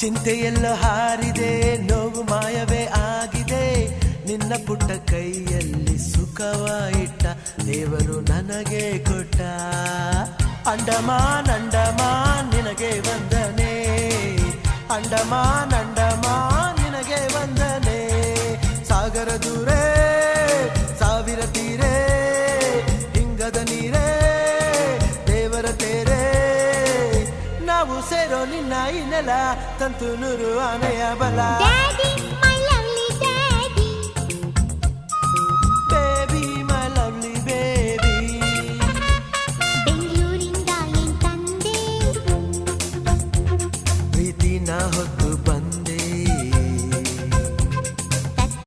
ಚಿಂತೆಯೆಲ್ಲೋ ಹಾರಿದೆ, ನೋವು ಮಾಯವೇ ಆಗಿದೆ. ನಿನ್ನ ಪುಟ್ಟ ಕೈಯಲ್ಲಿ ಸುಖವ ಇಟ್ಟ ದೇವರು ನನಗೆ ಕೊಟ್ಟ. ಅಂಡಮಾನ್ ಅಂಡಮಾನ್ ನಿನಗೆ ವಂದನೆ, ಅಂಡಮಾನ್ ಅಂಡಮಾನ್ ನಿನಗೆ ವಂದನೆ. ಸಾಗರ ದೂರೇ ಸಾವಿರ ತೀರೇ, ಹಿಂಗದ ನೀರೇ ದೇವರ ತೇರೇ. ನಾವು ಸೇರೋ ನಿನ್ನ ಈ ನೆಲ, ತಂತು ನೂರು ಆನೆಯ ಬಲ.